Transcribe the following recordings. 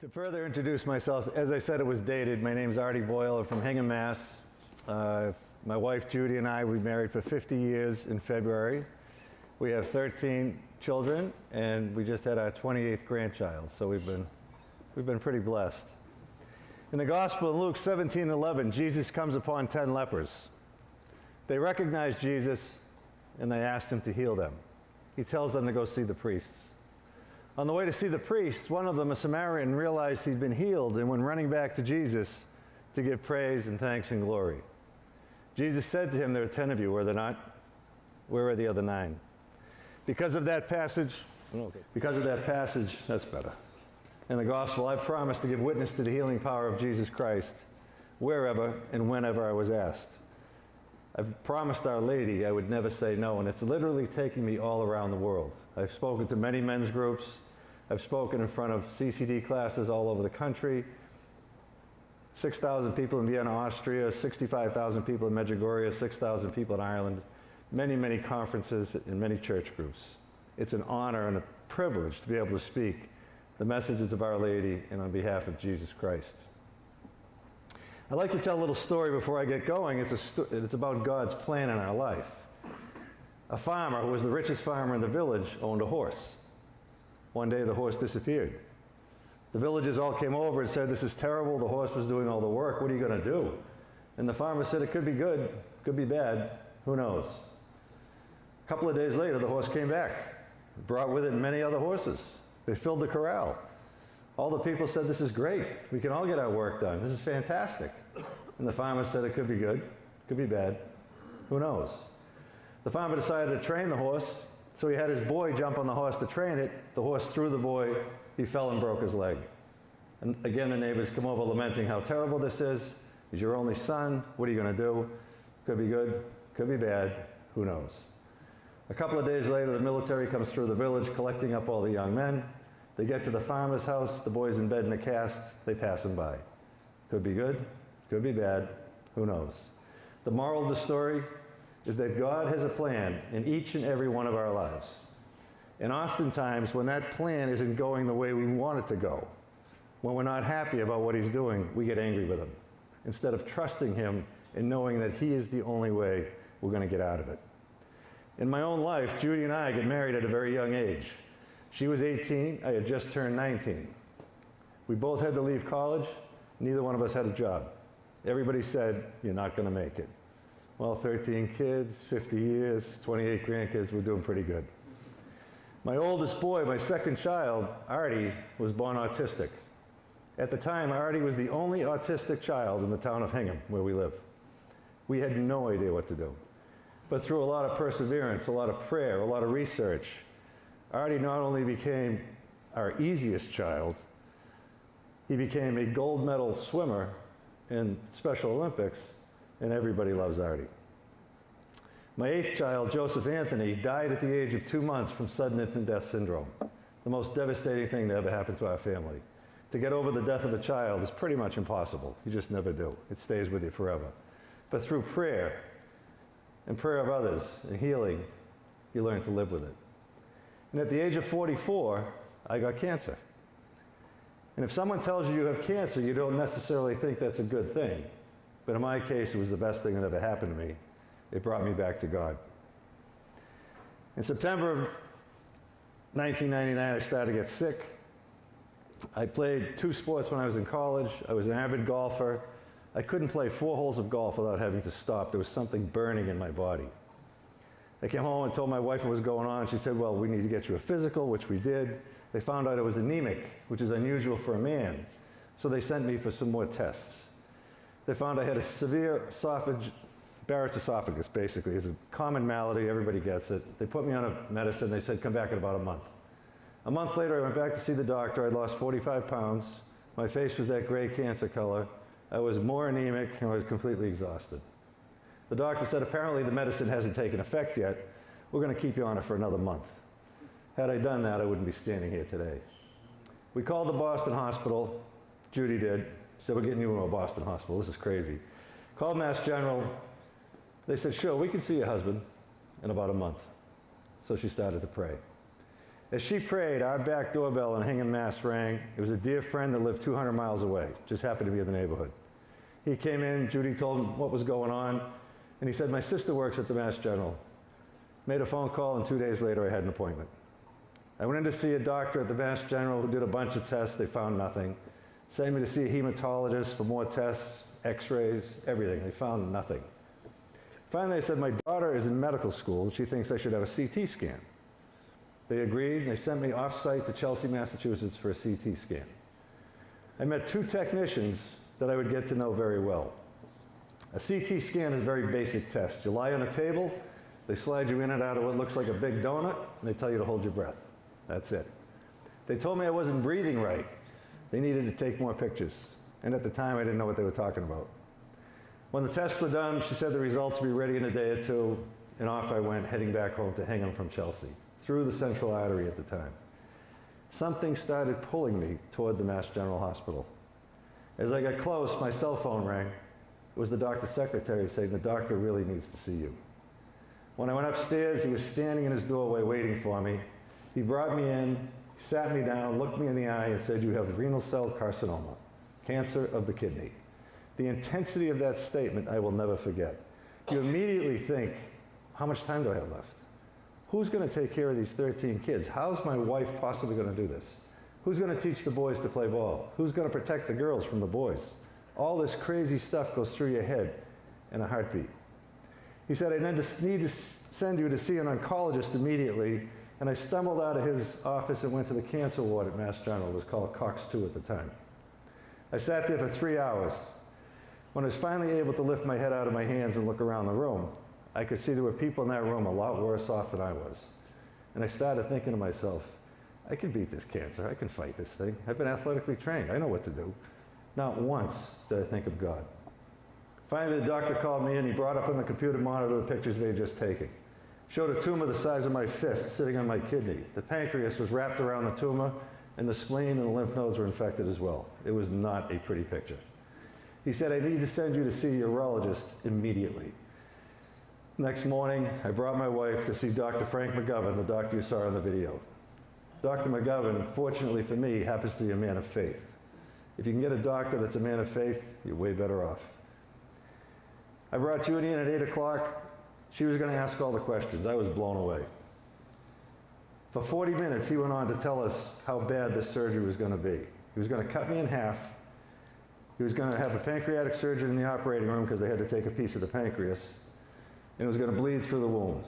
To further introduce myself, as I said, it was dated. My name's Artie Boyle. I'm from Hingham, Mass. My wife Judy and I, we married for 50 years in February. We have 13 children, and we just had our 28th grandchild, so we've been pretty blessed. In the Gospel, in Luke 17:11, Jesus comes upon 10 lepers. They recognize Jesus, and they asked him to heal them. He tells them to go see the priests. On the way to see the priests, one of them, a Samaritan, realized he'd been healed and went running back to Jesus to give praise and thanks and glory. Jesus said to him, "There are 10 of you, were there not? Where are the other 9? Because of that passage, that's better. In the gospel, I promised to give witness to the healing power of Jesus Christ wherever and whenever I was asked. I've promised Our Lady I would never say no, and it's literally taking me all around the world. I've spoken to many men's groups. I've spoken in front of CCD classes all over the country. 6,000 people in Vienna, Austria, 65,000 people in Medjugorje, 6,000 people in Ireland, many, many conferences and many church groups. It's an honor and a privilege to be able to speak the messages of Our Lady and on behalf of Jesus Christ. I'd like to tell a little story before I get going. It's about God's plan in our life. A farmer who was the richest farmer in the village owned a horse. One day the horse disappeared. The villagers all came over and said, "This is terrible. The horse was doing all the work. What are you going to do?" And the farmer said, "It could be good, could be bad. Who knows?" A couple of days later, the horse came back, brought with it many other horses. They filled the corral. All the people said, "This is great. We can all get our work done. This is fantastic." And the farmer said, "It could be good, could be bad. Who knows?" The farmer decided to train the horse, so he had his boy jump on the horse to train it. The horse threw the boy. He fell and broke his leg. And again, the neighbors come over lamenting how terrible this is. He's your only son. What are you going to do? Could be good, could be bad. Who knows? A couple of days later, the military comes through the village collecting up all the young men. They get to the farmer's house. The boy's in bed in a cast. They pass him by. Could be good, could be bad. Who knows? The moral of the story is that God has a plan in each and every one of our lives. And oftentimes, when that plan isn't going the way we want it to go, when we're not happy about what he's doing, we get angry with him, instead of trusting him and knowing that he is the only way we're going to get out of it. In my own life, Judy and I got married at a very young age. She was 18, I had just turned 19. We both had to leave college, neither one of us had a job. Everybody said, "You're not going to make it." Well, 13 kids, 50 years, 28 grandkids, we're doing pretty good. My oldest boy, my second child, Artie, was born autistic. At the time, Artie was the only autistic child in the town of Hingham, where we live. We had no idea what to do. But through a lot of perseverance, a lot of prayer, a lot of research, Artie not only became our easiest child, he became a gold medal swimmer in Special Olympics, and everybody loves Artie. My 8th child, Joseph Anthony, died at the age of 2 months from sudden infant death syndrome, the most devastating thing to ever happen to our family. To get over the death of a child is pretty much impossible. You just never do. It stays with you forever. But through prayer and prayer of others and healing, you learn to live with it. And at the age of 44, I got cancer. And if someone tells you you have cancer, you don't necessarily think that's a good thing. But in my case, it was the best thing that ever happened to me. It brought me back to God. In September of 1999, I started to get sick. I played 2 sports when I was in college. I was an avid golfer. I couldn't play 4 holes of golf without having to stop. There was something burning in my body. I came home and told my wife what was going on. She said, "Well, we need to get you a physical," which we did. They found out I was anemic, which is unusual for a man. So they sent me for some more tests. They found I had a severe Barrett's esophagus, basically. It's a common malady. Everybody gets it. They put me on a medicine. They said, "Come back in about a month." A month later, I went back to see the doctor. I'd lost 45 pounds. My face was that gray cancer color. I was more anemic, and I was completely exhausted. The doctor said, "Apparently the medicine hasn't taken effect yet. We're going to keep you on it for another month." Had I done that, I wouldn't be standing here today. We called the Boston hospital. Judy did. She said, "We're getting you into a Boston hospital. This is crazy." Called Mass General. They said, "Sure, we can see your husband in about a month." So she started to pray. As she prayed, our back doorbell in Hingham, Mass. rang. It was a dear friend that lived 200 miles away, just happened to be in the neighborhood. He came in, Judy told him what was going on, and he said, "My sister works at the Mass General." Made a phone call, and 2 days later I had an appointment. I went in to see a doctor at the Mass General who did a bunch of tests. They found nothing. Sent me to see a hematologist for more tests, x-rays, everything. They found nothing. Finally, I said, "My daughter is in medical school. She thinks I should have a CT scan." They agreed, and they sent me off-site to Chelsea, Massachusetts for a CT scan. I met two technicians that I would get to know very well. A CT scan is a very basic test. You lie on a table, they slide you in and out of what looks like a big donut, and they tell you to hold your breath. That's it. They told me I wasn't breathing right. They needed to take more pictures. And at the time, I didn't know what they were talking about. When the tests were done, she said the results would be ready in a day or two, and off I went, heading back home to Hingham from Chelsea, through the central artery at the time. Something started pulling me toward the Mass General Hospital. As I got close, my cell phone rang. It was the doctor's secretary saying, "The doctor really needs to see you." When I went upstairs, he was standing in his doorway waiting for me. He brought me in, sat me down, looked me in the eye, and said, "You have renal cell carcinoma, cancer of the kidney." The intensity of that statement I will never forget. You immediately think, how much time do I have left? Who's going to take care of these 13 kids? How's my wife possibly going to do this? Who's going to teach the boys to play ball? Who's going to protect the girls from the boys? All this crazy stuff goes through your head in a heartbeat. He said, "I need to send you to see an oncologist immediately." And I stumbled out of his office and went to the cancer ward at Mass General. It was called Cox 2 at the time. I sat there for 3 hours. When I was finally able to lift my head out of my hands and look around the room, I could see there were people in that room a lot worse off than I was. And I started thinking to myself, I can beat this cancer. I can fight this thing. I've been athletically trained. I know what to do. Not once did I think of God. Finally, the doctor called me in. He brought up on the computer monitor the pictures they had just taken. Showed a tumor the size of my fist sitting on my kidney. The pancreas was wrapped around the tumor, and the spleen and the lymph nodes were infected as well. It was not a pretty picture. He said, "I need to send you to see a urologist immediately." Next morning, I brought my wife to see Dr. Frank McGovern, the doctor you saw in the video. Dr. McGovern, fortunately for me, happens to be a man of faith. If you can get a doctor that's a man of faith, you're way better off. I brought Judy in at 8 o'clock. She was going to ask all the questions. I was blown away. For 40 minutes, he went on to tell us how bad this surgery was going to be. He was going to cut me in half. He was going to have a pancreatic surgeon in the operating room because they had to take a piece of the pancreas. And it was going to bleed through the wound.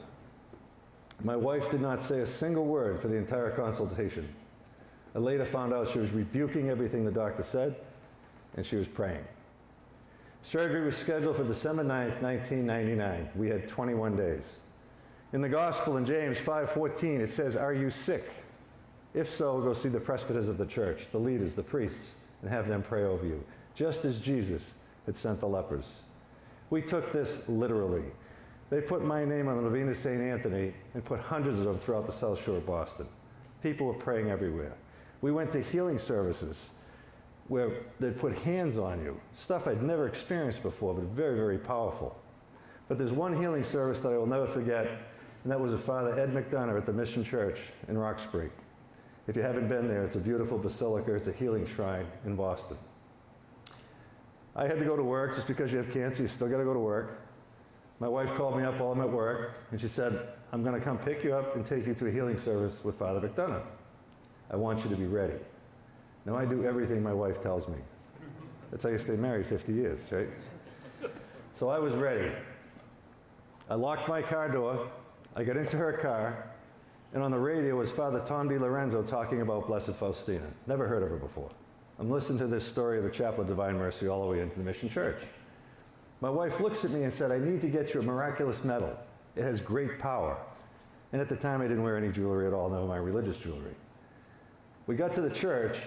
My wife did not say a single word for the entire consultation. I later found out she was rebuking everything the doctor said, and she was praying. Surgery was scheduled for December 9th, 1999. We had 21 days. In the Gospel in James 5:14, it says, "Are you sick? If so, go see the presbyters of the church, the leaders, the priests, and have them pray over you, just as Jesus had sent the lepers." We took this literally. They put my name on the Novena St. Anthony and put hundreds of them throughout the South Shore of Boston. People were praying everywhere. We went to healing services where they'd put hands on you, stuff I'd never experienced before, but very, very powerful. But there's one healing service that I will never forget, and that was with Father Ed McDonough at the Mission Church in Roxbury. If you haven't been there, it's a beautiful basilica. It's a healing shrine in Boston. I had to go to work. Just because you have cancer, you still got to go to work. My wife called me up while I'm at work, and she said, "I'm going to come pick you up and take you to a healing service with Father McDonough. I want you to be ready." Now, I do everything my wife tells me. That's how you stay married 50 years, right? So I was ready. I locked my car door, I got into her car, and on the radio was Father Tom DiLorenzo talking about Blessed Faustina. Never heard of her before. I'm listening to this story of the Chapel of Divine Mercy all the way into the Mission Church. My wife looks at me and said, "I need to get you a miraculous medal. It has great power." And at the time, I didn't wear any jewelry at all, never mind religious jewelry. We got to the church,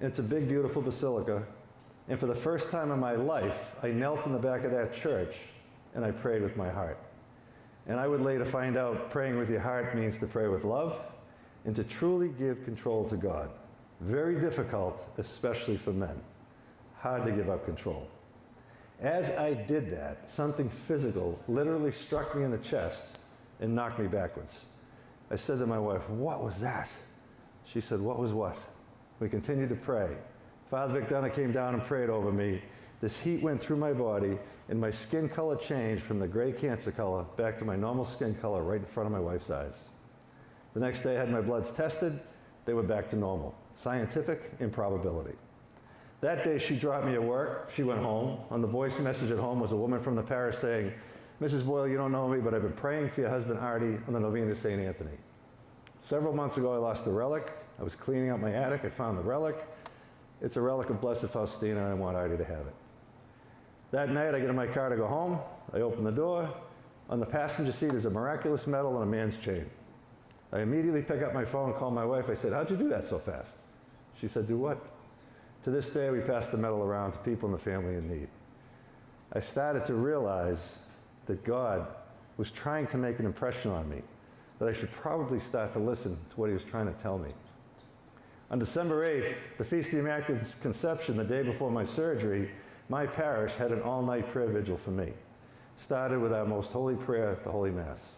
and it's a big, beautiful basilica. And for the first time in my life, I knelt in the back of that church, and I prayed with my heart. And I would later find out praying with your heart means to pray with love and to truly give control to God. Very difficult, especially for men. Hard to give up control. As I did that, something physical literally struck me in the chest and knocked me backwards. I said to my wife, "What was that?" She said, what was what? We continued to pray. Father McDonough came down and prayed over me. This heat went through my body, and my skin color changed from the gray cancer color back to my normal skin color right in front of my wife's eyes. The next day I had my bloods tested. They were back to normal. Scientific improbability. That day she dropped me at work. She went home. On the voice message at home was a woman from the parish saying, Mrs. Boyle, you don't know me, but I've been praying for your husband Artie on the novena to St. Anthony. Several months ago I lost the relic. I was cleaning out my attic. I found the relic. It's a relic of Blessed Faustina, and I want Artie to have it. That night I get in my car to go home. I open the door. On the passenger seat is a miraculous medal and a man's chain. I immediately pick up my phone, call my wife. I said, how'd you do that so fast? She said, do what? To this day, we pass the medal around to people in the family in need. I started to realize that God was trying to make an impression on me, that I should probably start to listen to what he was trying to tell me. On December 8th, the Feast of the Immaculate Conception, the day before my surgery, my parish had an all-night prayer vigil for me. Started with our most holy prayer, the Holy Mass.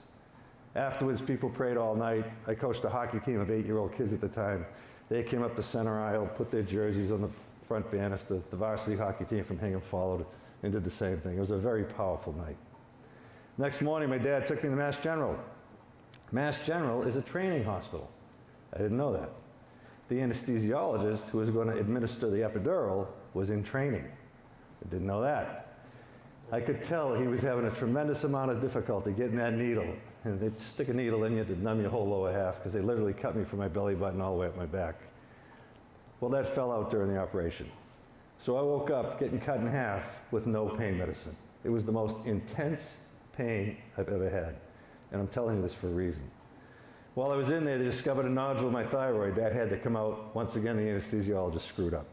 Afterwards, people prayed all night. I coached a hockey team of 8-year-old kids at the time. They came up the center aisle, put their jerseys on the front banister. The varsity hockey team from Hingham followed and did the same thing. It was a very powerful night. Next morning, my dad took me to Mass General. Mass General is a training hospital. I didn't know that. The anesthesiologist who was going to administer the epidural was in training. I didn't know that. I could tell he was having a tremendous amount of difficulty getting that needle. And they'd stick a needle in you to numb your whole lower half because they literally cut me from my belly button all the way up my back. Well, that fell out during the operation. So I woke up getting cut in half with no pain medicine. It was the most intense pain I've ever had. And I'm telling you this for a reason. While I was in there, they discovered a nodule in my thyroid. That had to come out. Once again, the anesthesiologist screwed up.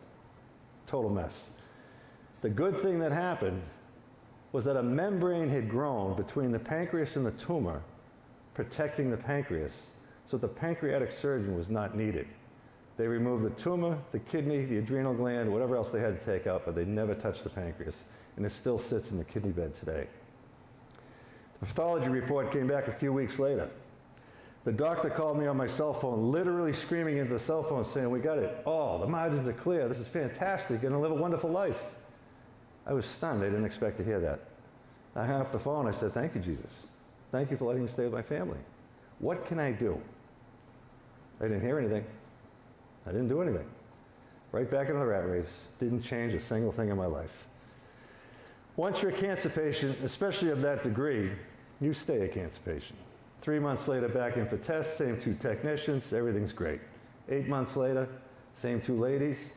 Total mess. The good thing that happened was that a membrane had grown between the pancreas and the tumor, protecting the pancreas, so the pancreatic surgeon was not needed. They removed the tumor, the kidney, the adrenal gland, whatever else they had to take out, but they never touched the pancreas, and it still sits in the kidney bed today. The pathology report came back a few weeks later. The doctor called me on my cell phone, literally screaming into the cell phone, saying, we got it all, the margins are clear, this is fantastic, you're gonna live a wonderful life. I was stunned, I didn't expect to hear that. I hung up the phone, I said, thank you, Jesus. Thank you for letting me stay with my family. What can I do? I didn't hear anything. I didn't do anything. Right back into the rat race. Didn't change a single thing in my life. Once you're a cancer patient, especially of that degree, you stay a cancer patient. 3 months later, back in for tests, same 2 technicians, everything's great. 8 months later, same 2 ladies,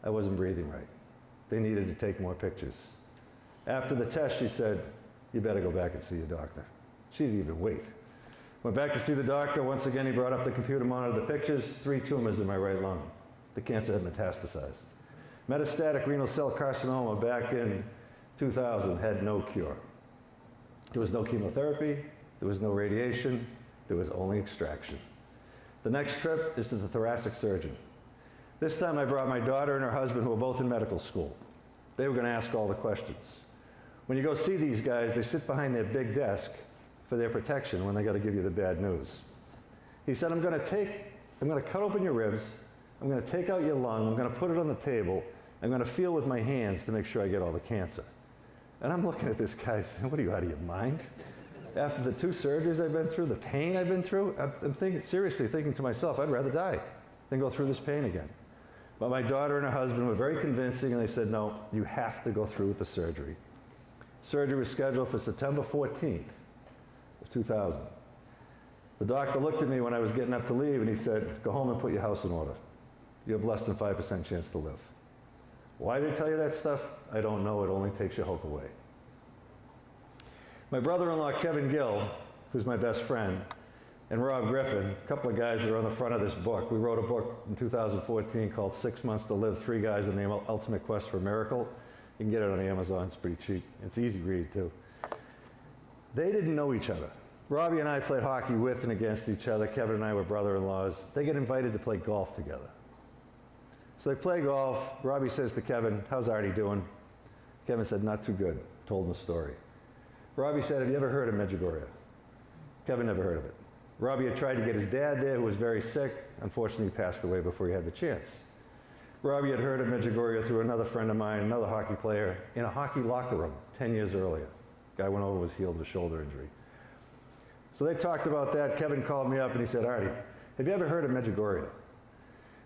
I wasn't breathing right. They needed to take more pictures. After the test, she said, you better go back and see your doctor. She didn't even wait. Went back to see the doctor. Once again, he brought up the computer monitor, the pictures, 3 tumors in my right lung. The cancer had metastasized. Metastatic renal cell carcinoma back in 2000 had no cure. There was no chemotherapy, there was no radiation, there was only extraction. The next trip is to the thoracic surgeon. This time I brought my daughter and her husband, who were both in medical school. They were going to ask all the questions. When you go see these guys, they sit behind their big desk for their protection when they got to give you the bad news. He said, I'm going to cut open your ribs, I'm going to take out your lung, I'm going to put it on the table, I'm going to feel with my hands to make sure I get all the cancer. And I'm looking at this guy saying, what are you, out of your mind? After the 2 surgeries I've been through, the pain I've been through, I'm seriously thinking to myself, I'd rather die than go through this pain again. But my daughter and her husband were very convincing, and they said, no, you have to go through with the surgery. Surgery was scheduled for September 14th of 2000. The doctor looked at me when I was getting up to leave, and he said, go home and put your house in order. You have less than 5% chance to live. Why they tell you that stuff, I don't know. It only takes your hope away. My brother-in-law, Kevin Gill, who's my best friend, and Rob Griffin, a couple of guys that are on the front of this book. We wrote a book in 2014 called 6 Months to Live, 3 Guys in the Ultimate Quest for a Miracle. You can get it on Amazon, it's pretty cheap. It's easy read too. They didn't know each other. Robbie and I played hockey with and against each other. Kevin and I were brother-in-laws. They get invited to play golf together. So they play golf. Robbie says to Kevin, how's Artie doing? Kevin said, not too good. Told him the story. Robbie said, have you ever heard of Medjugorje? Kevin never heard of it. Robbie had tried to get his dad there, who was very sick. Unfortunately, he passed away before he had the chance. Robbie had heard of Medjugorje through another friend of mine, another hockey player, in a hockey locker room 10 years earlier. Guy went over, was healed of a shoulder injury. So they talked about that. Kevin called me up and he said, Artie, have you ever heard of Medjugorje?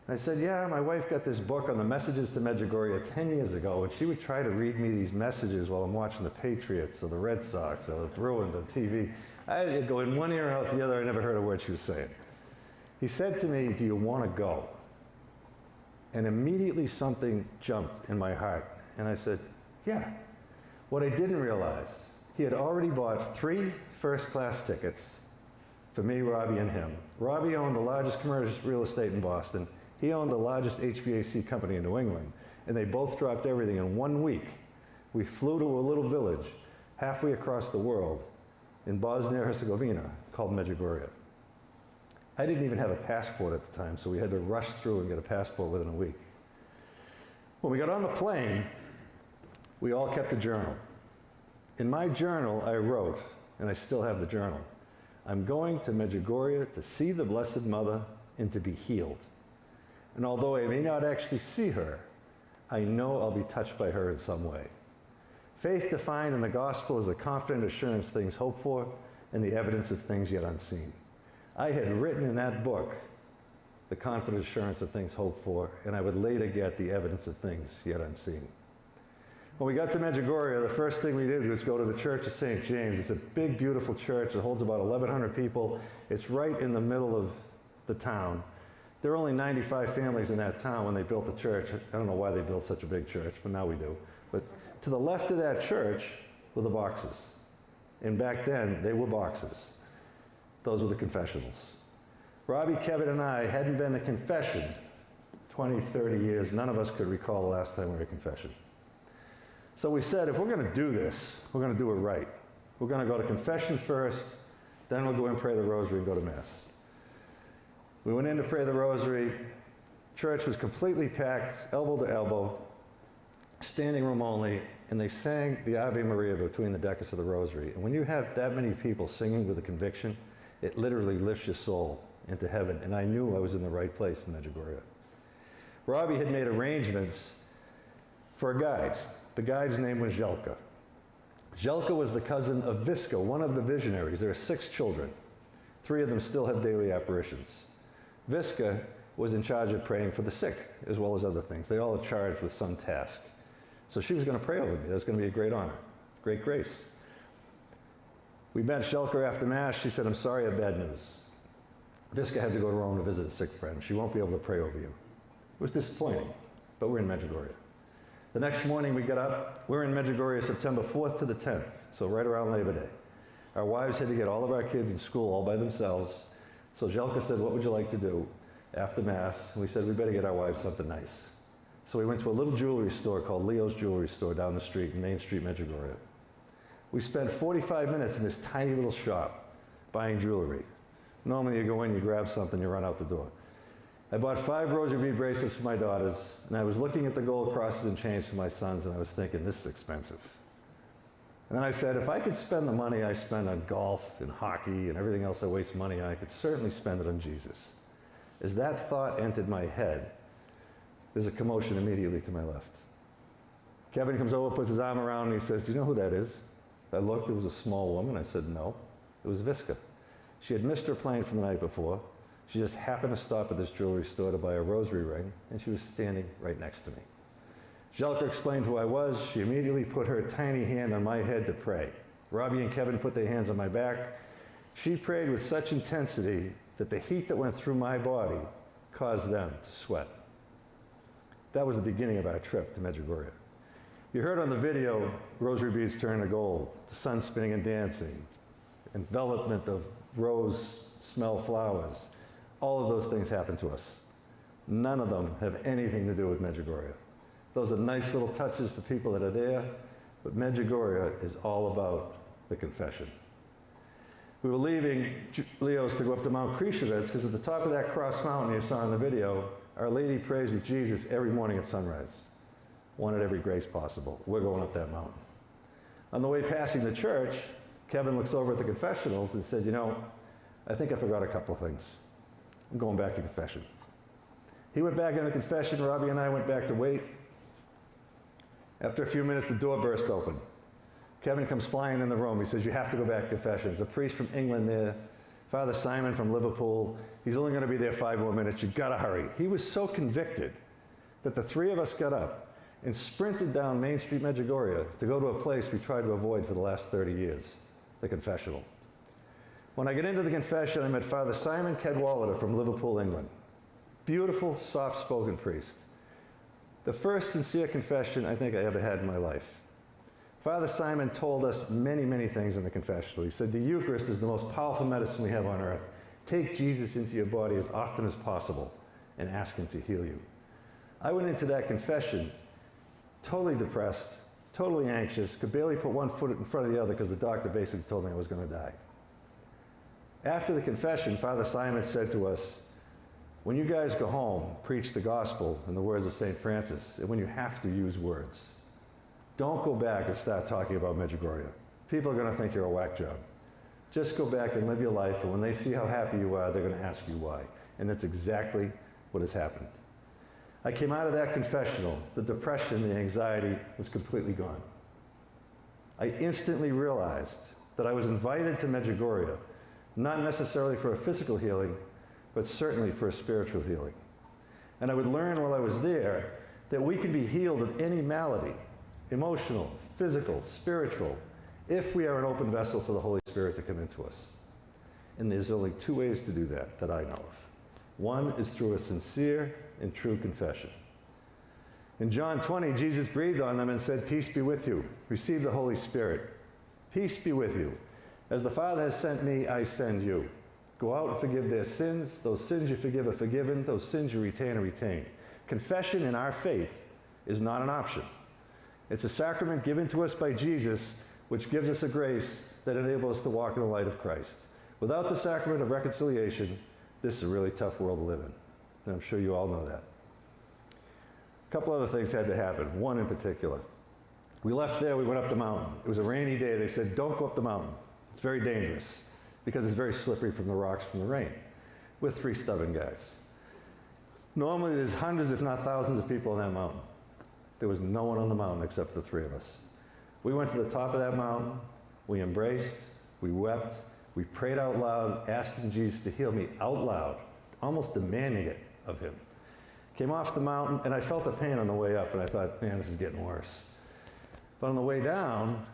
And I said, yeah, my wife got this book on the messages to Medjugorje 10 years ago, and she would try to read me these messages while I'm watching the Patriots or the Red Sox or the Bruins on TV. I'd go in one ear and out the other. I never heard a word she was saying. He said to me, do you want to go? And immediately something jumped in my heart. And I said, yeah. What I didn't realize, he had already bought 3 first-class tickets for me, Robbie, and him. Robbie owned the largest commercial real estate in Boston. He owned the largest HVAC company in New England. And they both dropped everything in 1 week. We flew to a little village halfway across the world in Bosnia-Herzegovina called Medjugorje. I didn't even have a passport at the time, so we had to rush through and get a passport within a week. When we got on the plane, we all kept a journal. In my journal, I wrote, and I still have the journal, I'm going to Medjugorje to see the Blessed Mother and to be healed. And although I may not actually see her, I know I'll be touched by her in some way. Faith defined in the gospel is the confident assurance things hoped for and the evidence of things yet unseen. I had written in that book the confident assurance of things hoped for, and I would later get the evidence of things yet unseen. When we got to Medjugorje, the first thing we did was go to the Church of St. James. It's a big, beautiful church. It holds about 1,100 people. It's right in the middle of the town. There were only 95 families in that town when they built the church. I don't know why they built such a big church, but now we do. But to the left of that church were the boxes. And back then, they were boxes. Those were the confessionals. Robbie, Kevin, and I hadn't been to confession 20, 30 years. None of us could recall the last time we were at confession. So we said, if we're going to do this, we're going to do it right. We're going to go to confession first, then we'll go and pray the rosary and go to Mass. We went in to pray the rosary. Church was completely packed, elbow to elbow, standing room only, and they sang the Ave Maria between the decades of the rosary. And when you have that many people singing with a conviction, it literally lifts your soul into heaven. And I knew I was in the right place in Medjugorje. Robbie had made arrangements for a guide. The guide's name was Jelka. Jelka was the cousin of Viska, one of the visionaries. There are 6 children. 3 of them still have daily apparitions. Viska was in charge of praying for the sick, as well as other things. They all are charged with some task. So she was going to pray over me. That was going to be a great honor, great grace. We met Jelka after Mass. She said, I'm sorry, I have bad news. Viska had to go to Rome to visit a sick friend. She won't be able to pray over you. It was disappointing, but we're in Medjugorje. The next morning we got up. We're in Medjugorje September 4th to the 10th, so right around Labor Day. Our wives had to get all of our kids in school all by themselves. So Jelka said, what would you like to do after Mass? And we said, we better get our wives something nice. So we went to a little jewelry store called Leo's Jewelry Store down the street, in Main Street, Medjugorje. We spent 45 minutes in this tiny little shop buying jewelry. Normally you go in, you grab something, you run out the door. I bought 5 rosary bead bracelets for my daughters, and I was looking at the gold crosses and chains for my sons, and I was thinking, this is expensive. And then I said, if I could spend the money I spend on golf and hockey and everything else I waste money on, I could certainly spend it on Jesus. As that thought entered my head, there's a commotion immediately to my left. Kevin comes over, puts his arm around me, and he says, do you know who that is? I looked, it was a small woman. I said, no. It was Viska. She had missed her plane from the night before. She just happened to stop at this jewelry store to buy a rosary ring, and she was standing right next to me. Jelka explained who I was. She immediately put her tiny hand on my head to pray. Robbie and Kevin put their hands on my back. She prayed with such intensity that the heat that went through my body caused them to sweat. That was the beginning of our trip to Medjugorje. You heard on the video, rosary beads turn to gold, the sun spinning and dancing, envelopment of rose smell flowers. All of those things happen to us. None of them have anything to do with Medjugorje. Those are nice little touches for people that are there, but Medjugorje is all about the confession. We were leaving Leo's to go up to Mount Krishevets because at the top of that cross mountain you saw in the video, Our Lady prays with Jesus every morning at sunrise. Wanted every grace possible. We're going up that mountain. On the way passing the church, Kevin looks over at the confessionals and said, you know, I think I forgot a couple of things. I'm going back to confession. He went back into confession. Robbie and I went back to wait. After a few minutes, the door burst open. Kevin comes flying in the room. He says, you have to go back to confession. There's a priest from England there, Father Simon from Liverpool. He's only going to be there 5 more minutes. You got to hurry. He was so convicted that the three of us got up and sprinted down Main Street, Medjugorje, to go to a place we tried to avoid for the last 30 years, the confessional. When I get into the confession, I met Father Simon Cadwallader from Liverpool, England. Beautiful, soft-spoken priest. The first sincere confession I think I ever had in my life. Father Simon told us many, many things in the confessional. He said, the Eucharist is the most powerful medicine we have on earth. Take Jesus into your body as often as possible and ask him to heal you. I went into that confession totally depressed, totally anxious, could barely put one foot in front of the other because the doctor basically told me I was going to die. After the confession, Father Simon said to us, when you guys go home, preach the gospel in the words of St. Francis, and when you have to use words, don't go back and start talking about Medjugorje. People are going to think you're a whack job. Just go back and live your life, and when they see how happy you are, they're going to ask you why. And that's exactly what has happened. I came out of that confessional, the depression, the anxiety was completely gone. I instantly realized that I was invited to Medjugorje, not necessarily for a physical healing, but certainly for a spiritual healing. And I would learn while I was there that we can be healed of any malady, emotional, physical, spiritual, if we are an open vessel for the Holy Spirit to come into us. And there's only 2 ways to do that I know of. One is through a sincere and true confession. In John 20, Jesus breathed on them and said, peace be with you. Receive the Holy Spirit. Peace be with you. As the Father has sent me, I send you. Go out and forgive their sins. Those sins you forgive are forgiven. Those sins you retain are retained. Confession in our faith is not an option. It's a sacrament given to us by Jesus, which gives us a grace that enables us to walk in the light of Christ. Without the sacrament of reconciliation, this is a really tough world to live in. And I'm sure you all know that. A couple other things had to happen, one in particular. We left there, we went up the mountain. It was a rainy day. They said, don't go up the mountain. It's very dangerous because it's very slippery from the rocks from the rain. We're 3 stubborn guys. Normally there's hundreds, if not thousands of people on that mountain. There was no one on the mountain except the 3 of us. We went to the top of that mountain. We embraced, we wept, we prayed out loud, asking Jesus to heal me out loud, almost demanding it of him. Came off the mountain, and I felt the pain on the way up, and I thought, man, this is getting worse. But on the way down,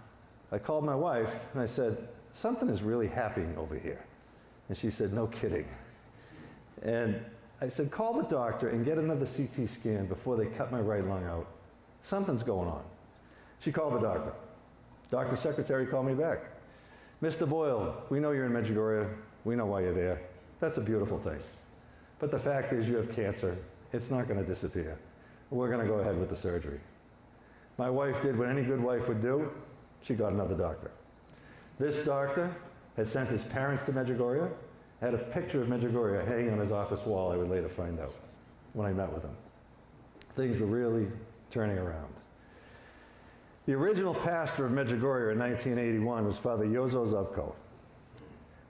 I called my wife, and I said, something is really happening over here. And she said, no kidding. And I said, call the doctor and get another CT scan before they cut my right lung out. Something's going on. She called the doctor. Doctor's secretary called me back. Mr. Boyle, we know you're in Medjugorje. We know why you're there. That's a beautiful thing. But the fact is you have cancer. It's not going to disappear. We're going to go ahead with the surgery. My wife did what any good wife would do. She got another doctor. This doctor had sent his parents to Medjugorje, had a picture of Medjugorje hanging on his office wall, I would later find out when I met with him. Things were really turning around. The original pastor of Medjugorje in 1981 was Father Jozo Zovko.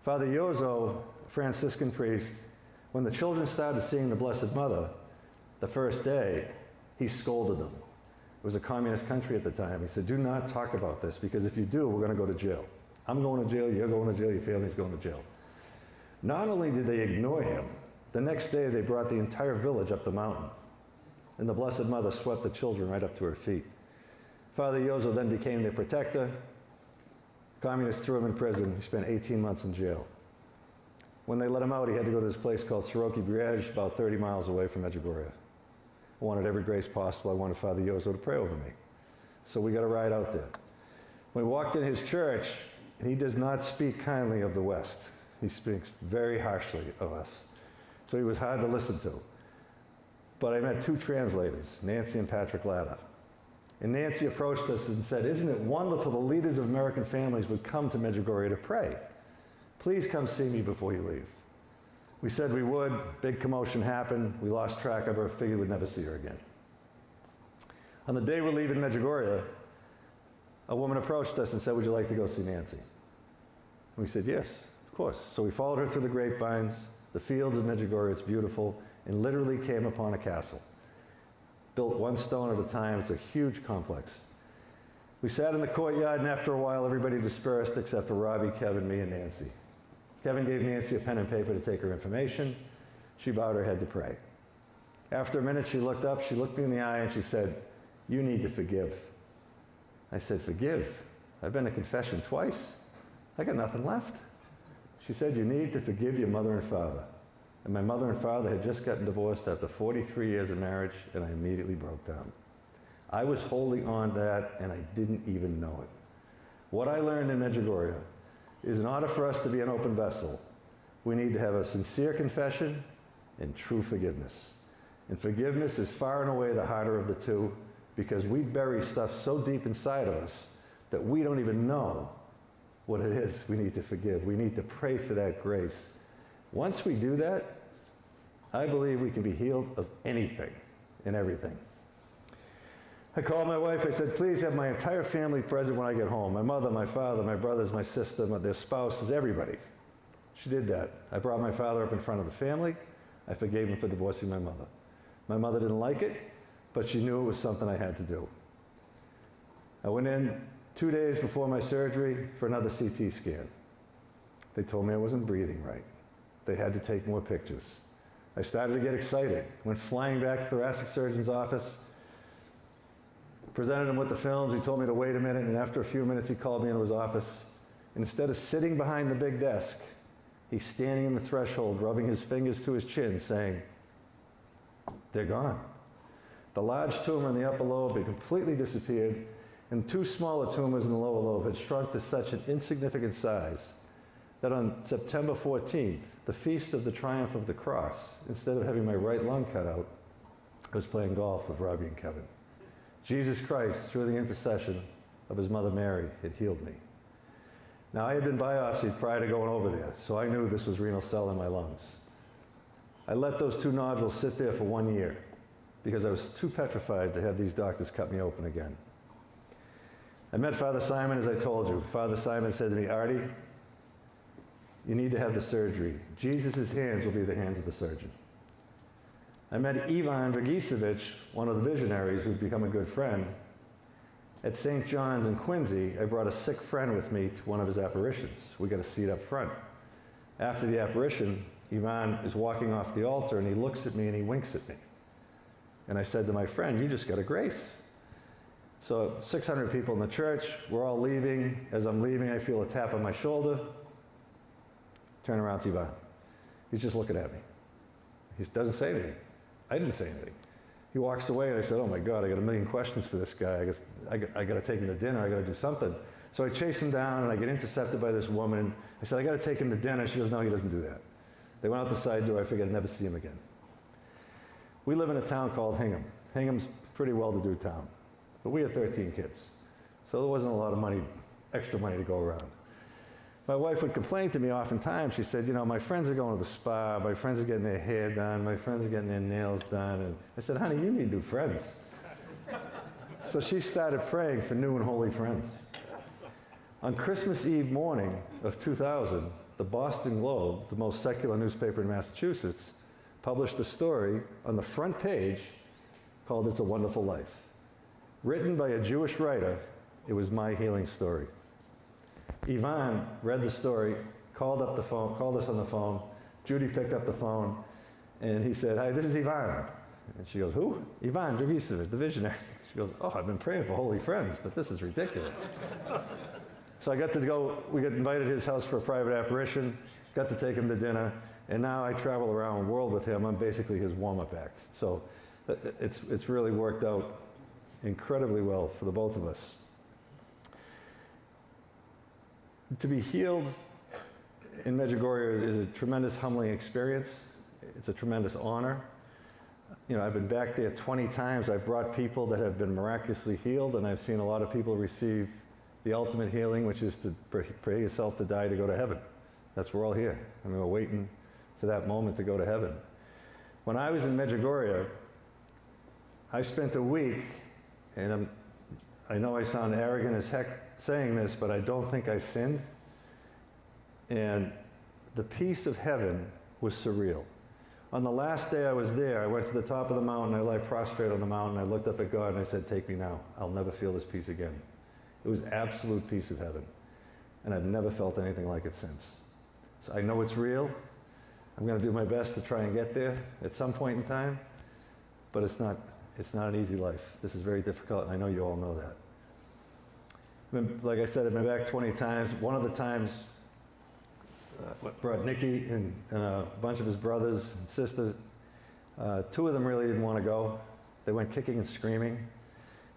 Father Jozo, Franciscan priest, when the children started seeing the Blessed Mother the first day, he scolded them. It was a communist country at the time. He said, do not talk about this, because if you do, we're going to go to jail. I'm going to jail, you're going to jail, your family's going to jail. Not only did they ignore him, the next day they brought the entire village up the mountain, and the Blessed Mother swept the children right up to her feet. Father Jozo then became their protector. Communists threw him in prison. He spent 18 months in jail. When they let him out, he had to go to this place called Medjugorje, about 30 miles away from Medjugorje. I wanted every grace possible. I wanted Father Jozo to pray over me. So we got a ride out there. When we walked in his church, he does not speak kindly of the West. He speaks very harshly of us. So he was hard to listen to. But I met 2 translators, Nancy and Patrick Latta. And Nancy approached us and said, isn't it wonderful the leaders of American families would come to Medjugorje to pray? Please come see me before you leave. We said we would. Big commotion happened. We lost track of her, figured we'd never see her again. On the day we're leaving Medjugorje, a woman approached us and said, would you like to go see Nancy? And we said, yes, of course. So we followed her through the grapevines, the fields of Medjugorje, it's beautiful, and literally came upon a castle. Built one stone at a time, it's a huge complex. We sat in the courtyard, and after a while, everybody dispersed except for Robbie, Kevin, me, and Nancy. Kevin gave Nancy a pen and paper to take her information. She bowed her head to pray. After a minute, she looked up, she looked me in the eye, and she said, "You need to forgive." I said, "Forgive? I've been to confession twice. I got nothing left." She said, "You need to forgive your mother and father." And my mother and father had just gotten divorced after 43 years of marriage, and I immediately broke down. I was holding on to that, and I didn't even know it. What I learned in Medjugorje is in order for us to be an open vessel, we need to have a sincere confession and true forgiveness. And forgiveness is far and away the harder of the two, because we bury stuff so deep inside of us that we don't even know what it is we need to forgive. We need to pray for that grace. Once we do that, I believe we can be healed of anything and everything. I called my wife, I said, "Please have my entire family present when I get home. My mother, my father, my brothers, my sister, their spouses, everybody." She did that. I brought my father up in front of the family. I forgave him for divorcing my mother. My mother didn't like it, but she knew it was something I had to do. I went in 2 days before my surgery for another CT scan. They told me I wasn't breathing right. They had to take more pictures. I started to get excited. Went flying back to the thoracic surgeon's office, presented him with the films. He told me to wait a minute, and after a few minutes, he called me into his office. And instead of sitting behind the big desk, he's standing in the threshold, rubbing his fingers to his chin, saying, "They're gone." The large tumor in the upper lobe had completely disappeared, and 2 smaller tumors in the lower lobe had shrunk to such an insignificant size that on September 14th, the feast of the Triumph of the Cross, instead of having my right lung cut out, I was playing golf with Robbie and Kevin. Jesus Christ, through the intercession of his mother Mary, had healed me. Now, I had been biopsied prior to going over there, so I knew this was renal cell in my lungs. I let those 2 nodules sit there for 1 year because I was too petrified to have these doctors cut me open again. I met Father Simon, as I told you. Father Simon said to me, "Artie, you need to have the surgery. Jesus' hands will be the hands of the surgeon." I met Ivan Dragicevic, one of the visionaries who'd become a good friend. At St. John's in Quincy, I brought a sick friend with me to one of his apparitions. We got a seat up front. After the apparition, Ivan is walking off the altar, and he looks at me and he winks at me. And I said to my friend, "You just got a grace." So 600 people in the church, we're all leaving. As I'm leaving, I feel a tap on my shoulder. Turn around, it's Ivan. He's just looking at me. He doesn't say anything. I didn't say anything. He walks away, and I said, "Oh my God, I got a million questions for this guy. I got to take him to dinner. I got to do something." So I chase him down, and I get intercepted by this woman. I said, "I got to take him to dinner." She goes, "No, he doesn't do that." They went out the side door. I figured I'd never see him again. We live in a town called Hingham. Hingham's a pretty well-to-do town, but we had 13 kids, so there wasn't a lot of money, extra money to go around. My wife would complain to me oftentimes. She said, "You know, my friends are going to the spa, my friends are getting their hair done, my friends are getting their nails done." And I said, "Honey, you need new friends." So she started praying for new and holy friends. On Christmas Eve morning of 2000, the Boston Globe, the most secular newspaper in Massachusetts, published a story on the front page called "It's a Wonderful Life." Written by a Jewish writer, it was my healing story. Ivan read the story, called us on the phone. Judy picked up the phone, and he said, "Hi, this is Ivan." And she goes, "Who?" "Ivan Dragicevic, the visionary." She goes, "Oh, I've been praying for holy friends, but this is ridiculous." So I got to go, we got invited to his house for a private apparition, got to take him to dinner, and now I travel around the world with him. I'm basically his warm-up act. So it's really worked out incredibly well for the both of us. To be healed in Medjugorje is a tremendous humbling experience. It's a tremendous honor. You know, I've been back there 20 times. I've brought people that have been miraculously healed, and I've seen a lot of people receive the ultimate healing, which is to pray yourself to die to go to heaven. That's we're all here. I mean, we're waiting for that moment to go to heaven. When I was in Medjugorje, I spent a week, and I know I sound arrogant as heck saying this, but I don't think I sinned. And the peace of heaven was surreal. On the last day I was there, I went to the top of the mountain, I lay prostrate on the mountain, I looked up at God and I said, take me now. I'll never feel this peace again. It was absolute peace of heaven. And I've never felt anything like it since. So I know it's real. I'm going to do my best to try and get there at some point in time, but it's not an easy life. This is very difficult, and I know you all know that. Like I said, I've been back 20 times. One of the times, brought Nicky and a bunch of his brothers and sisters. Two of them really didn't want to go. They went kicking and screaming.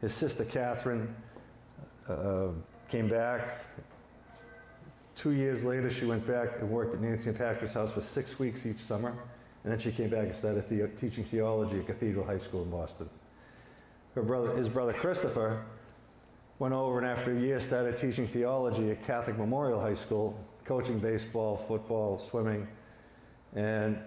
His sister Catherine came back. 2 years later, she went back and worked at Nancy and Patrick's house for 6 weeks each summer, and then she came back and started teaching theology at Cathedral High School in Boston. His brother Christopher went over and after a year started teaching theology at Catholic Memorial High School, coaching baseball, football, swimming, and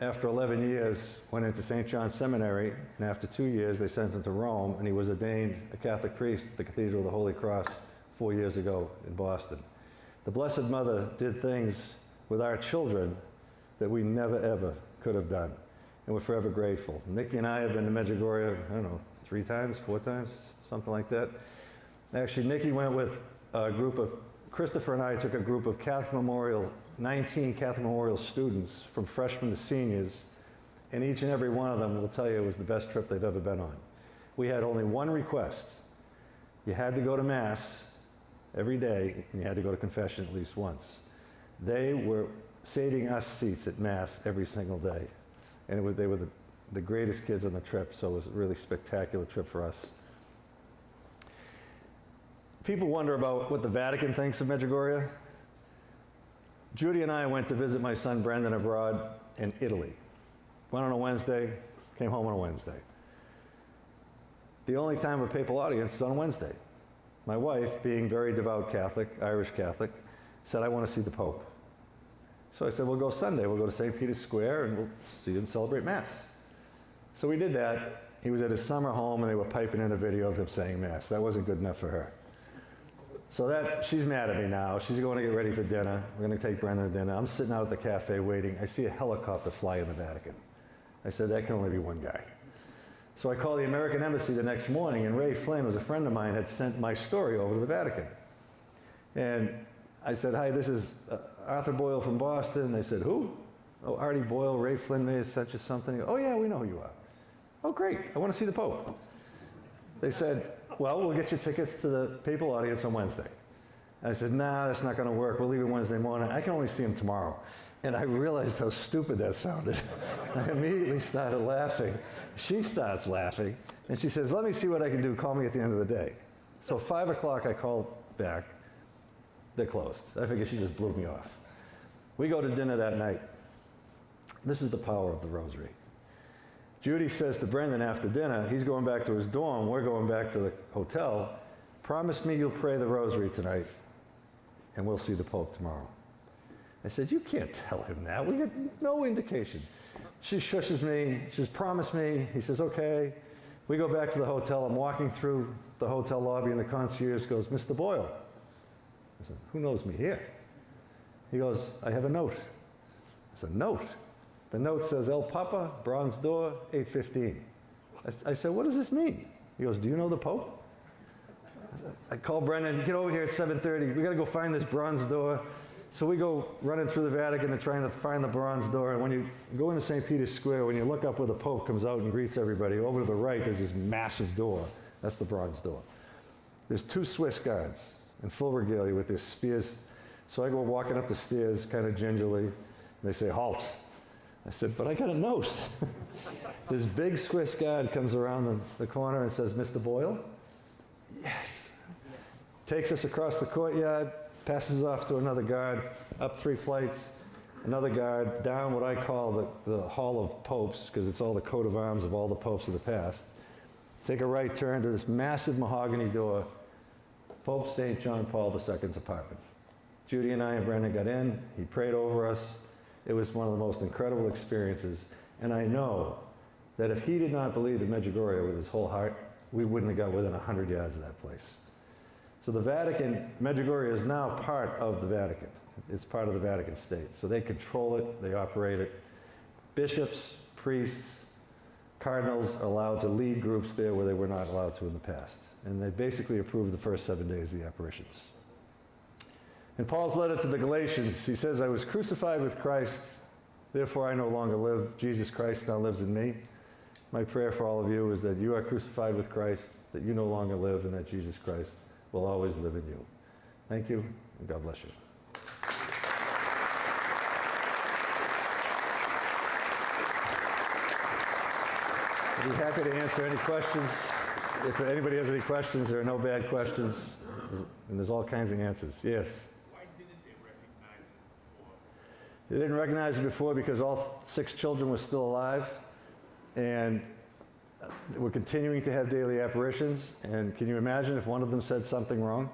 after 11 years went into St. John's Seminary, and after 2 years they sent him to Rome, and he was ordained a Catholic priest at the Cathedral of the Holy Cross 4 years ago in Boston. The Blessed Mother did things with our children that we never ever could have done, and we're forever grateful. Nicky and I have been to Medjugorje, I don't know, 3 times, 4 times, something like that. Actually, Nicky went with a group of, Christopher and I took a group of 19 Catholic Memorial students from freshmen to seniors, and each and every one of them will tell you it was the best trip they've ever been on. We had only one request. You had to go to Mass every day, and you had to go to confession at least once. They were saving us seats at Mass every single day, and they were the greatest kids on the trip, so it was a really spectacular trip for us. People wonder about what the Vatican thinks of Medjugorje. Judy and I went to visit my son Brendan abroad in Italy. Went on a Wednesday, came home on a Wednesday. The only time of papal audience is on Wednesday. My wife, being very devout Catholic, Irish Catholic, said, I want to see the Pope. So I said, we'll go Sunday. We'll go to St. Peter's Square and we'll see him celebrate Mass. So we did that. He was at his summer home and they were piping in a video of him saying Mass. That wasn't good enough for her. So she's mad at me now. She's going to get ready for dinner. We're going to take Brendan to dinner. I'm sitting out at the cafe waiting. I see a helicopter fly in the Vatican. I said, that can only be one guy. So I called the American Embassy the next morning, and Ray Flynn, who's a friend of mine, had sent my story over to the Vatican. And I said, hi, this is Arthur Boyle from Boston. They said, who? Oh, Artie Boyle, Ray Flynn may have sent you something. Oh, yeah, we know who you are. Oh, great, I want to see the Pope. They said, well, we'll get you tickets to the papal audience on Wednesday. I said, nah, that's not going to work. We'll leave it Wednesday morning. I can only see him tomorrow. And I realized how stupid that sounded. I immediately started laughing. She starts laughing, and she says, let me see what I can do. Call me at the end of the day. So 5 o'clock, I called back. They're closed. I figured she just blew me off. We go to dinner that night. This is the power of the rosary. Judy says to Brendan after dinner, he's going back to his dorm, we're going back to the hotel, promise me you'll pray the rosary tonight, and we'll see the Pope tomorrow. I said, you can't tell him that. We had no indication. She shushes me. She says, promise me. He says, okay. We go back to the hotel. I'm walking through the hotel lobby, and the concierge goes, Mr. Boyle. I said, who knows me here? He goes, I have a note. I said, note? The note says, El Papa, bronze door, 8:15. I said, what does this mean? He goes, do you know the Pope? I called Brendan, get over here at 7:30. We got to go find this bronze door. So we go running through the Vatican and trying to find the bronze door. And when you go into St. Peter's Square, when you look up where the Pope comes out and greets everybody, over to the right, there's this massive door. That's the bronze door. There's 2 Swiss guards in full regalia with their spears. So I go walking up the stairs kind of gingerly, and they say, halt. I said, but I got a note. This big Swiss guard comes around the corner and says, Mr. Boyle? Yes. Takes us across the courtyard, passes off to another guard, up 3 flights, another guard, down what I call the Hall of Popes, because it's all the coat of arms of all the popes of the past. Take a right turn to this massive mahogany door, Pope St. John Paul II's apartment. Judy and I and Brendan got in. He prayed over us. It was one of the most incredible experiences. And I know that if he did not believe in Medjugorje with his whole heart, we wouldn't have got within 100 yards of that place. So the Vatican, Medjugorje is now part of the Vatican. It's part of the Vatican State. So they control it, they operate it. Bishops, priests, cardinals are allowed to lead groups there where they were not allowed to in the past. And they basically approved the first 7 days of the apparitions. In Paul's letter to the Galatians, he says, I was crucified with Christ, therefore I no longer live. Jesus Christ now lives in me. My prayer for all of you is that you are crucified with Christ, that you no longer live, and that Jesus Christ will always live in you. Thank you, and God bless you. I'd be happy to answer any questions. If anybody has any questions, there are no bad questions, and there's all kinds of answers. Yes? Why didn't they recognize it before? They didn't recognize it before because all 6 children were still alive, and we're continuing to have daily apparitions. And can you imagine if one of them said something wrong?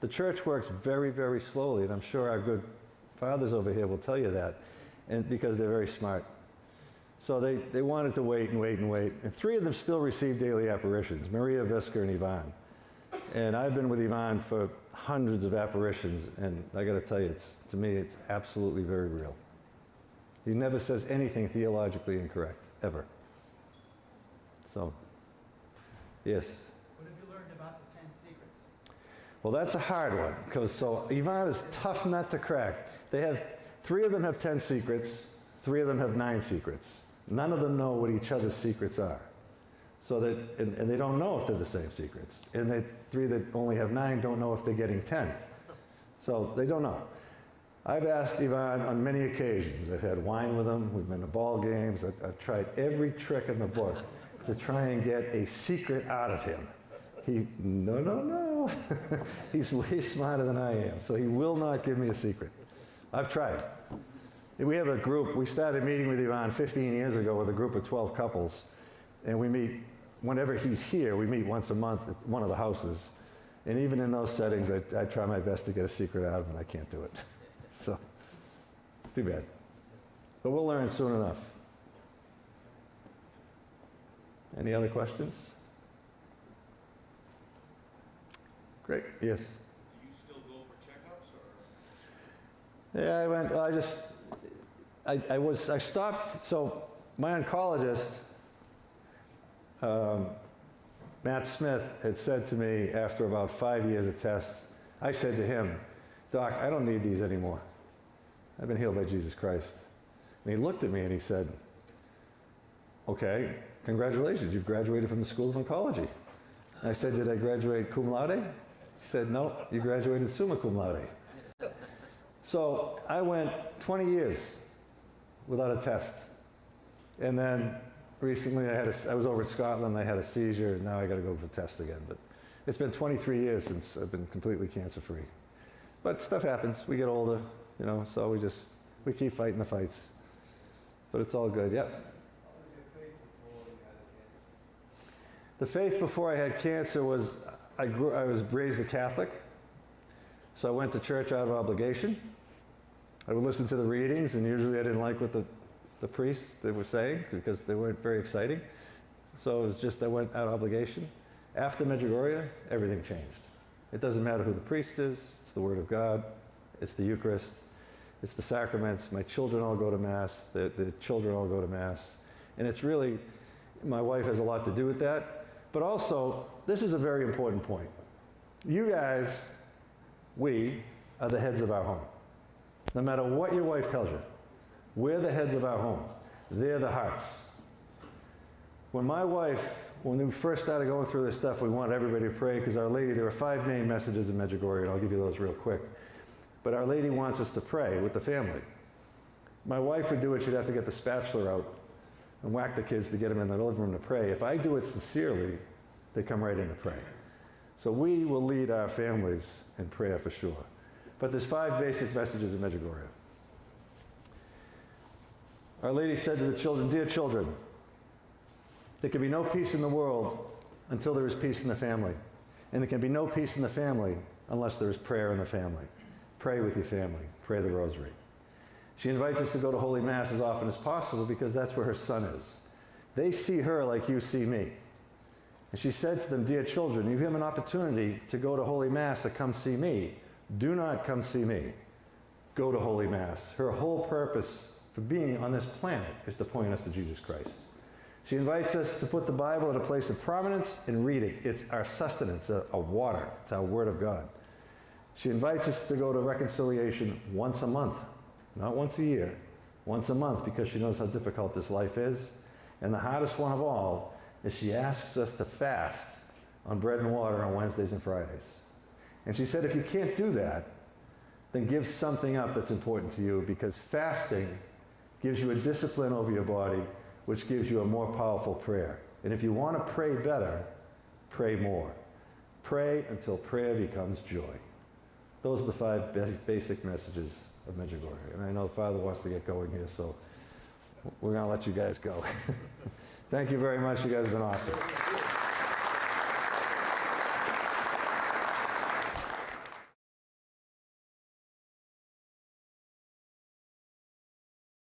The church works very, very slowly, and I'm sure our good fathers over here will tell you that, and because they're very smart. So they wanted to wait and wait and wait. And 3 of them still receive daily apparitions, Maria, Visca, and Ivan. And I've been with Ivan for hundreds of apparitions, and I got to tell you, to me, it's absolutely very real. He never says anything theologically incorrect, ever. So, yes? What have you learned about the 10 secrets? Well, that's a hard one, because so Ivan is tough nut to crack. They have, 3 of them have 10 secrets, 3 of them have 9 secrets. None of them know what each other's secrets are. So that, and they don't know if they're the same secrets. And the 3 that only have 9 don't know if they're getting 10. So they don't know. I've asked Ivan on many occasions. I've had wine with him, we've been to ball games, I've tried every trick in the book to try and get a secret out of him. No. He's way smarter than I am, so he will not give me a secret. I've tried. We have a group, we started meeting with Ivan 15 years ago with a group of 12 couples, and we meet, whenever he's here, we meet once a month at one of the houses. And even in those settings, I try my best to get a secret out of him, and I can't do it. So, it's too bad. But we'll learn soon enough. Any other questions? Great, yes? Do you still go for checkups, or? Yeah, I stopped, so my oncologist, Matt Smith, had said to me after about 5 years of tests, I said to him, Doc, I don't need these anymore. I've been healed by Jesus Christ. And he looked at me and he said, okay, congratulations, you've graduated from the School of Oncology. And I said, did I graduate cum laude? He said, no, you graduated summa cum laude. So I went 20 years without a test. And then recently I was over in Scotland, I had a seizure, and now I got to go for a test again. But it's been 23 years since I've been completely cancer-free. But stuff happens, we get older, you know, so we keep fighting the fights. But it's all good, yep. The faith before I had cancer was, I was raised a Catholic, so I went to church out of obligation. I would listen to the readings, and usually I didn't like what the priests they were saying because they weren't very exciting. So it was just I went out of obligation. After Medjugorje, everything changed. It doesn't matter who the priest is, it's the Word of God, it's the Eucharist, it's the sacraments. My children all go to Mass, the children all go to Mass. And it's really, my wife has a lot to do with that. But also, this is a very important point. You guys, we, are the heads of our home. No matter what your wife tells you, we're the heads of our home. They're the hearts. When my wife, when we first started going through this stuff, we wanted everybody to pray because Our Lady, there were 5 main messages in Medjugorje, and I'll give you those real quick. But Our Lady wants us to pray with the family. My wife would do it, she'd have to get the spatula out and whack the kids to get them in the living room to pray. If I do it sincerely, they come right in to pray. So we will lead our families in prayer for sure. But there's 5 basic messages in Medjugorje. Our Lady said to the children, dear children, there can be no peace in the world until there is peace in the family. And there can be no peace in the family unless there is prayer in the family. Pray with your family. Pray the rosary. She invites us to go to Holy Mass as often as possible because that's where her son is. They see her like you see me. And she said to them, dear children, you have an opportunity to go to Holy Mass to come see me. Do not come see me. go to Holy Mass. Her whole purpose for being on this planet is to point us to Jesus Christ. She invites us to put the Bible at a place of prominence and read it. It's our sustenance, a water. It's our Word of God. She invites us to go to reconciliation once a month, not once a year, once a month, because she knows how difficult this life is. And the hardest one of all is she asks us to fast on bread and water on Wednesdays and Fridays. And she said, if you can't do that, then give something up that's important to you, because fasting gives you a discipline over your body, which gives you a more powerful prayer. And if you want to pray better, pray more. Pray until prayer becomes joy. Those are the 5 basic messages of Medjugorje. And I know the Father wants to get going here, so we're going to let you guys go. Thank you very much. You guys have been awesome.